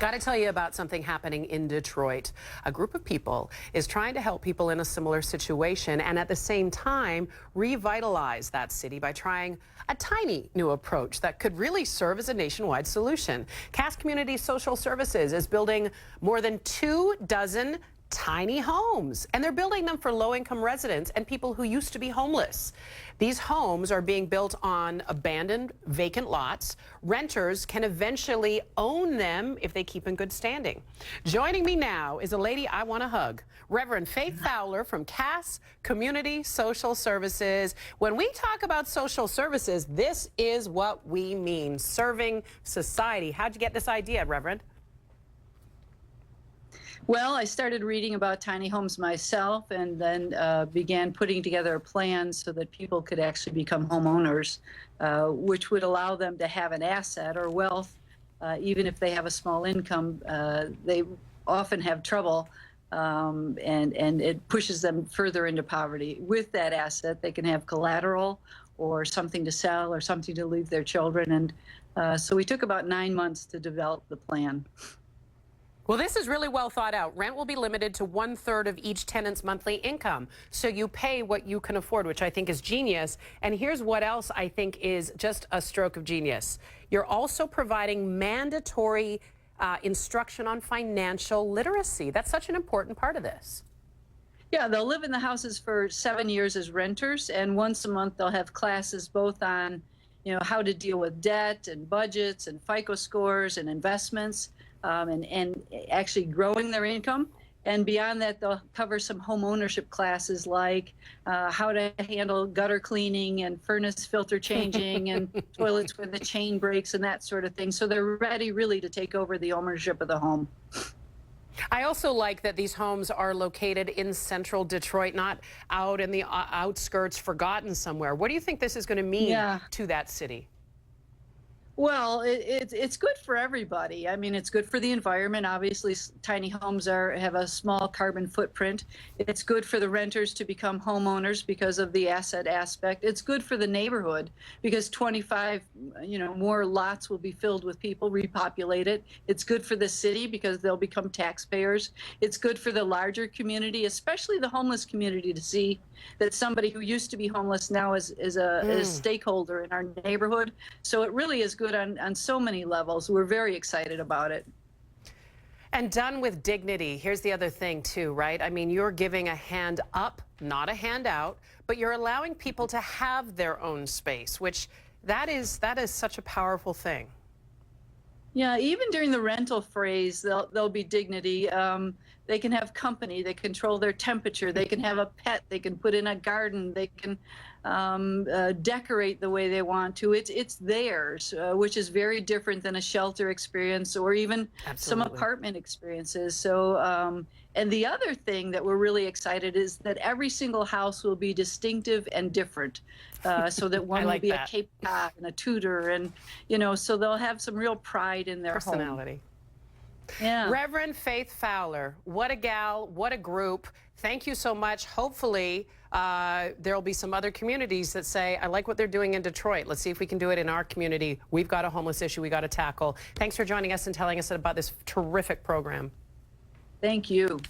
Got to tell you about something happening in Detroit. A group of people is trying to help people in a similar situation and at the same time revitalize that city by trying a tiny new approach that could really serve as a nationwide solution. Cass Community Social Services is building more than 24 tiny homes, and they're building them for low-income residents and people who used to be homeless. These homes are being built on abandoned, vacant lots. Renters can eventually own them if they keep in good standing. Joining me now is a lady I want to hug, Reverend Faith Fowler from Cass Community Social Services. When we talk about social services, this is what we mean, serving society. How'd you get this idea, Reverend? Well, I started reading about tiny homes myself and then began putting together a plan so that people could actually become homeowners, which would allow them to have an asset or wealth. Even if they have a small income, they often have trouble, and it pushes them further into poverty. With that asset, they can have collateral or something to sell or something to leave their children. And so we took about 9 months to develop the plan. Well, this is really well thought out. Rent will be limited to 1/3 of each tenant's monthly income. So you pay what you can afford, which I think is genius. And here's what else I think is just a stroke of genius. You're also providing mandatory instruction on financial literacy. That's such an important part of this. Yeah, they'll live in the houses for 7 years as renters, and once a month they'll have classes both on, how to deal with debt and budgets and FICO scores and investments. And actually growing their income. And beyond that, they'll cover some home ownership classes like how to handle gutter cleaning and furnace filter changing and toilets when the chain breaks and that sort of thing. So they're ready really to take over the ownership of the home. I also like that these homes are located in central Detroit, not out in the outskirts, forgotten somewhere. What do you think this is going to mean to that city? Well, it's good for everybody. I mean, it's good for the environment. Obviously, tiny homes have a small carbon footprint. It's good for the renters to become homeowners because of the asset aspect. It's good for the neighborhood because 25, more lots will be filled with people, repopulated. It's good for the city because they'll become taxpayers. It's good for the larger community, especially the homeless community, to see that somebody who used to be homeless now is a stakeholder in our neighborhood. So it really is good on so many levels. We're very excited about it. And done with dignity. Here's the other thing too, right? I mean, you're giving a hand up, not a handout, but you're allowing people to have their own space, which that is such a powerful thing. Yeah, even during the rental phase, there'll be dignity. They can have company, they control their temperature, they can have a pet, they can put in a garden, they can decorate the way they want to. It's theirs, which is very different than a shelter experience or even some apartment experiences. So, and the other thing that we're really excited is that every single house will be distinctive and different. So that one will be a Cape Cod and a Tudor, and so they'll have some real pride in their personality. Home. Yeah. Reverend Faith Fowler, what a gal, what a group. Thank you so much. Hopefully there will be some other communities that say, I like what they're doing in Detroit. Let's see if we can do it in our community. We've got a homeless issue we got to tackle. Thanks for joining us and telling us about this terrific program. Thank you.